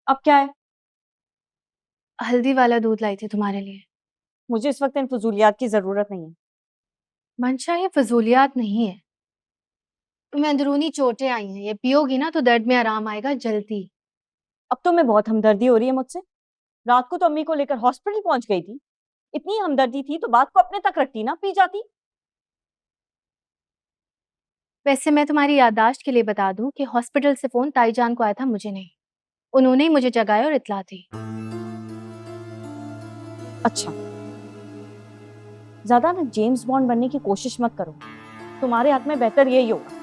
अब क्या है? हल्दी वाला दूध लाई थी तुम्हारे लिए। मुझे इस वक्त इन फजूलियात की जरूरत नहीं है। मंशा, ये फजूलियात नहीं है। तुम्हें अंदरूनी चोटें आई हैं, ये पियोगी ना तो दर्द में आराम आएगा जल्दी। अब तो मैं बहुत हमदर्दी हो रही है मुझसे। रात को तो अम्मी को लेकर हॉस्पिटल पहुंच गई थी। इतनी हमदर्दी थी तो बात को अपने तक रखती ना, पी जाती। वैसे मैं तुम्हारी याददाश्त के लिए बता दूं कि हॉस्पिटल से फोन ताईजान को आया था, मुझे नहीं। उन्होंने ही मुझे जगाया और इत्तला दी। अच्छा, ज्यादा ना जेम्स बॉन्ड बनने की कोशिश मत करो। तुम्हारे हाथ में बेहतर यही होगा।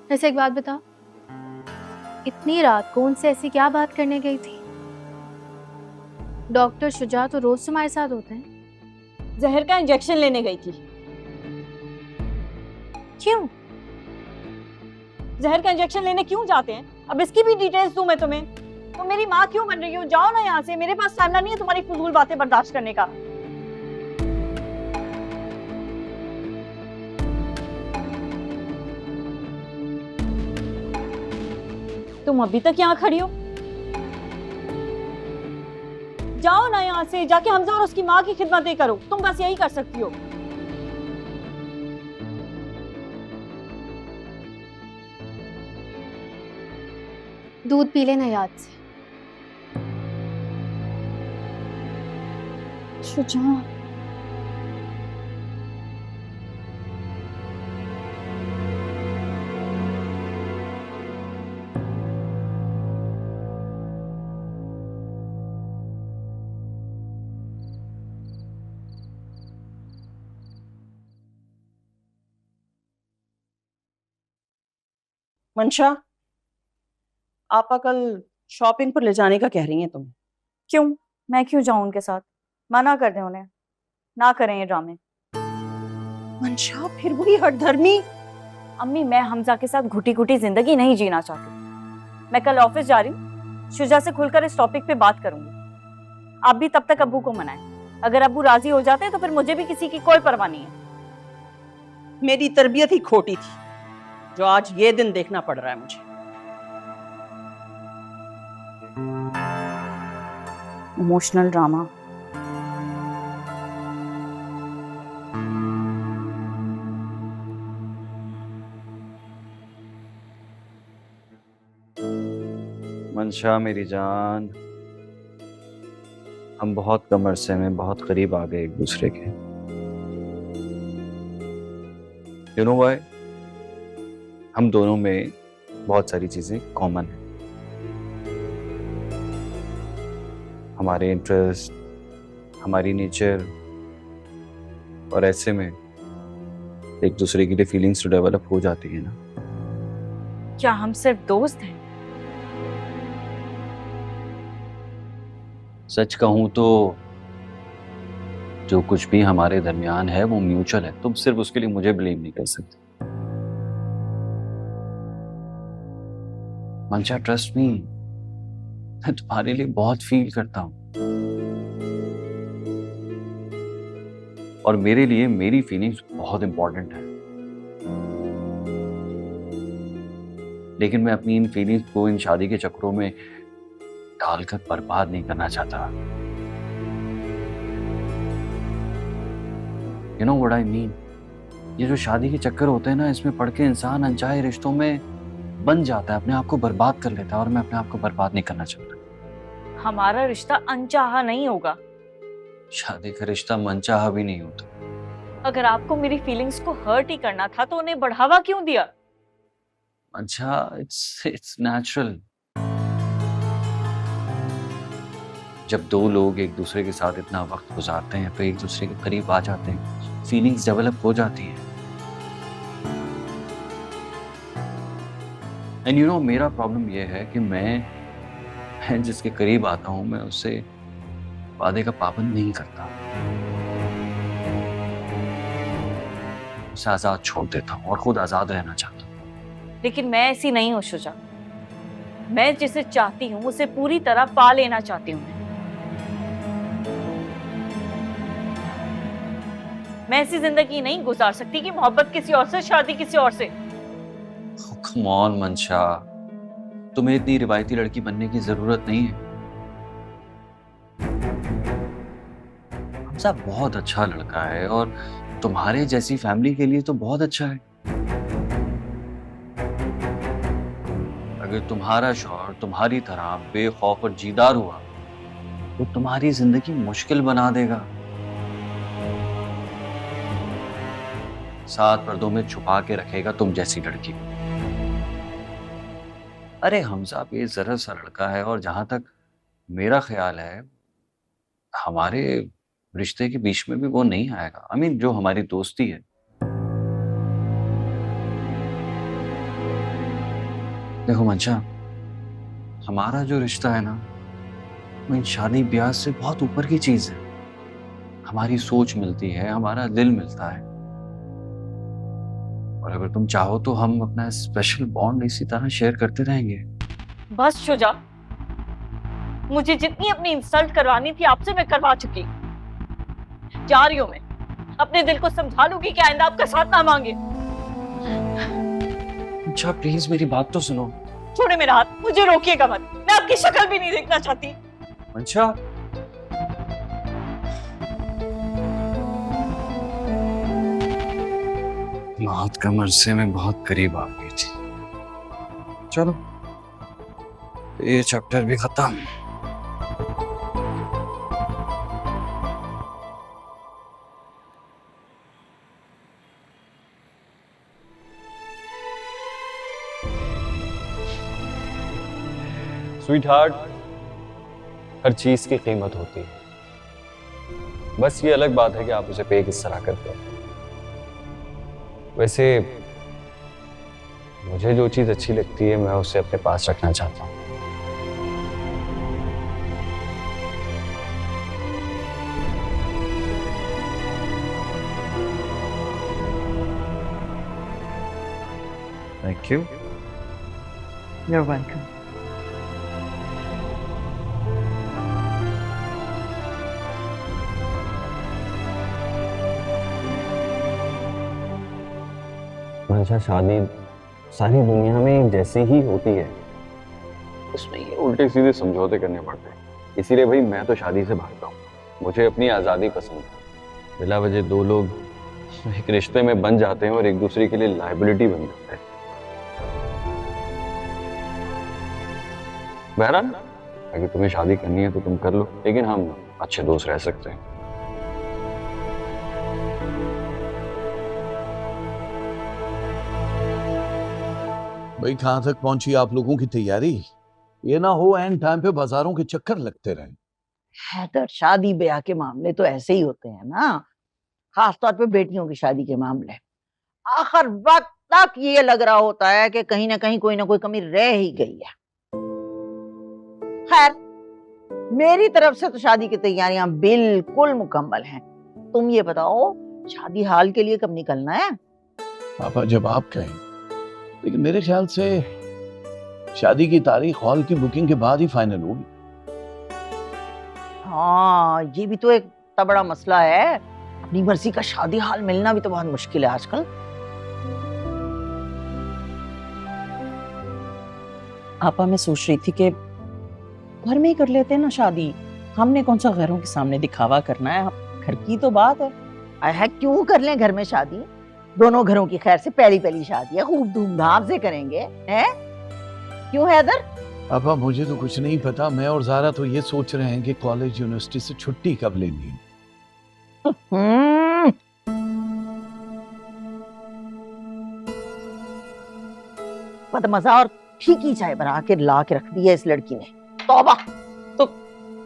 वैसे एक बात बताओ, इतनी रात को उनसे ऐसी क्या बात करने गई थी? डॉक्टर शुजा तो रोज तुम्हारे साथ होते हैं। जहर का इंजेक्शन लेने गई थी। क्यों? जहर का इंजेक्शन लेने क्यों जाते हैं? अब इसकी भी डिटेल्स दूं मैं तुम्हें? तुम मेरी माँ क्यों बन रही हो? जाओ ना यहाँ से, मेरे पास टाइम नहीं है तुम्हारी फजूल बातें बर्दाश्त करने का। तुम अभी तक यहाँ खड़ी हो? जाओ ना यहाँ से, जाके हमजा और उसकी माँ की खिदमतें करो। तुम बस यही कर सकती हो। दूध पी लेना याद से। शुजा, मंशा, आपा कल शॉपिंग पर ले जाने का कह रही हैं तुम। क्यों? मैं क्यों जाऊं उनके साथ? मना कर दे उन्हें, ना करें ये ड्रामे। मंशा, फिर वही हठधर्मी। अम्मी, मैं हमजा के साथ घुटी घुटी जिंदगी नहीं जीना चाहती। मैं कल ऑफिस जा रही हूँ, शुजा से खुलकर इस टॉपिक पे बात करूंगी। आप भी तब तक अब्बू को मनाएं। अगर अब्बू राजी हो जाते हैं तो फिर मुझे भी किसी की कोई परवाह नहीं है। मेरी तरबियत ही खोटी थी जो आज ये दिन देखना पड़ रहा है मुझे। Emotional drama. मंशा मेरी जान, हम बहुत कम अरसे में बहुत करीब आ गए एक दूसरे के। You know why? हम दोनों में बहुत सारी चीजें कॉमन हैं। हमारे इंटरेस्ट, हमारी नेचर, और ऐसे में एक दूसरे के लिए फीलिंग्स तो डेवलप हो जाती है ना। क्या हम सिर्फ दोस्त हैं? सच कहूं तो जो कुछ भी हमारे दरमियान है वो म्यूचुअल है। तुम सिर्फ उसके लिए मुझे ब्लेम नहीं कर सकते। मंशा, ट्रस्ट मी, मैं तुम्हारे लिए बहुत फील करता हूं, और मेरे लिए मेरी फीलिंग्स बहुत इंपॉर्टेंट है। लेकिन मैं अपनी इन फीलिंग्स को इन शादी के चक्रों में डालकर बर्बाद नहीं करना चाहता। You know what I mean? ये जो शादी के चक्कर होते हैं ना, इसमें पड़ के इंसान अनचाहे रिश्तों में बन जाता है, अपने आप को बर्बाद कर लेता है, और मैं अपने आप को बर्बाद नहीं करना चाहता। हमारा रिश्ता अनचाहा नहीं होगा। शादी का रिश्ता मनचाहा भी नहीं होता। अगर आपको मेरी फीलिंग्स को हर्ट ही करना था तो उन्हें बढ़ावा क्यों दिया? अच्छा, इट्स नेचुरल। जब दो लोग एक दूसरे के साथ इतना वक्त गुजारते हैं तो एक दूसरे के करीब आ जाते हैं, फीलिंग्स डेवलप हो जाती हैं। एंड यू नो, मेरा प्रॉब्लम यह है कि मैं जिसके करीब आता हूं, मैं उससे वादे का पाबंद नहीं करता। उसे आजाद छोड़ देता हूं और खुद आजाद रहना चाहता हूं। लेकिन मैं ऐसी नहीं हूँ शुजा। मैं जिसे चाहती हूँ उसे पूरी तरह पा लेना चाहती हूँ। मैं ऐसी जिंदगी नहीं गुजार सकती कि मोहब्बत किसी और से, शादी किसी और से। कम ऑन मंशा, तुम्हें इतनी रिवायती लड़की बनने की जरूरत नहीं है। हमजा बहुत अच्छा लड़का है और तुम्हारे जैसी फैमिली के लिए तो बहुत अच्छा है। अगर तुम्हारा शौहर तुम्हारी तरह बेखौफ और जीदार हुआ तो तुम्हारी जिंदगी मुश्किल बना देगा। सात पर्दों में छुपा के रखेगा तुम जैसी लड़की। अरे हमजा ये जरा सा लड़का है और जहां तक मेरा ख्याल है हमारे रिश्ते के बीच में भी वो नहीं आएगा। आई मीन जो हमारी दोस्ती है। देखो मंशा, हमारा जो रिश्ता है ना वो इन शादी ब्याह से बहुत ऊपर की चीज है। हमारी सोच मिलती है, हमारा दिल मिलता है, और अगर तुम चाहो तो हम अपना स्पेशल बॉन्ड इसी तरह शेयर करते रहेंगे। बस शुजा, मुझे जितनी अपनी इंसल्ट करवानी थी आपसे मैं करवा चुकी। जा रही हूं मैं, अपने दिल को समझा लूंगी कि आइंदा आपका साथ ना मांगे। अच्छा प्लीज मेरी बात तो सुनो। छोड़े मेरा हाथ, मुझे रोकिएगा मत, मैं आपकी शक्ल भी नहीं देखना चाहती। अच्छा मौत का मरसे में बहुत करीब आ गई थी। चलो ये चैप्टर भी खत्म। स्वीट हार्ट, हर चीज की कीमत होती है, बस ये अलग बात है कि आप उसे पे किस तरह करते हो। वैसे मुझे जो चीज अच्छी लगती है मैं उसे अपने पास रखना चाहता हूँ। Thank you. You're welcome. मंशा, शादी सारी दुनिया में जैसी ही होती है, उसमें ये उल्टे सीधे समझौते करने पड़ते हैं। इसीलिए भाई मैं तो शादी से भागता हूँ। मुझे अपनी आज़ादी पसंद है। बिला वजह दो लोग एक रिश्ते में बन जाते हैं और एक दूसरे के लिए लायबिलिटी बन जाते हैं। बहरहाल अगर तुम्हें शादी करनी है तो तुम कर लो, लेकिन हम अच्छे दोस्त रह सकते हैं। भाई कहां तक पहुंची आप लोगों की तैयारी? ये ना हो एंड टाइम पे बाजारों के चक्कर लगते रहे। हैदर, शादी ब्याह के मामले तो ऐसे ही होते हैं ना, खास तौर पे बेटियों की शादी के मामले। आखिर वक्त तक ये लग रहा होता है कि कहीं ना कहीं कोई ना कोई कमी रह ही गई है। खैर, मेरी तरफ से तो शादी की तैयारियां बिल्कुल मुकम्मल हैं। तुम ये बताओ, शादी हाल के लिए कब निकलना है? पापा जब आप कहें, लेकिन मेरे ख्याल से शादी की तारीख हॉल की बुकिंग के बाद ही फाइनल होगी। हाँ, ये भी तो एक तबड़ा मसला है। अपनी मर्जी का शादी हाल मिलना भी तो बहुत मुश्किल है आजकल। आपा, मैं सोच रही थी कि घर में ही कर लेते हैं ना शादी। हमने कौन सा घरों के सामने दिखावा करना है? घर की तो बात है क्यों कर लें घर में शादी? दोनों घरों की खैर से पहली पहली शादी है, खूब धूमधाम से करेंगे, हैं? क्यों हैदर? पापा मुझे तो कुछ नहीं पता। मैं और ज़ारा तो ये सोच रहे हैं कि कॉलेज यूनिवर्सिटी से छुट्टी कब लेनी है। मजा और फीकी चाय बना के ला के रख दी है इस लड़की ने। तौबा। तो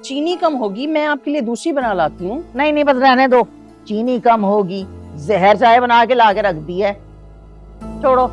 चीनी कम होगी, मैं आपके लिए दूसरी बना लाती हूँ। नहीं नहीं, बस रहने दो। चीनी कम होगी, जहर चाय बना के ला के रख दी है। छोड़ो।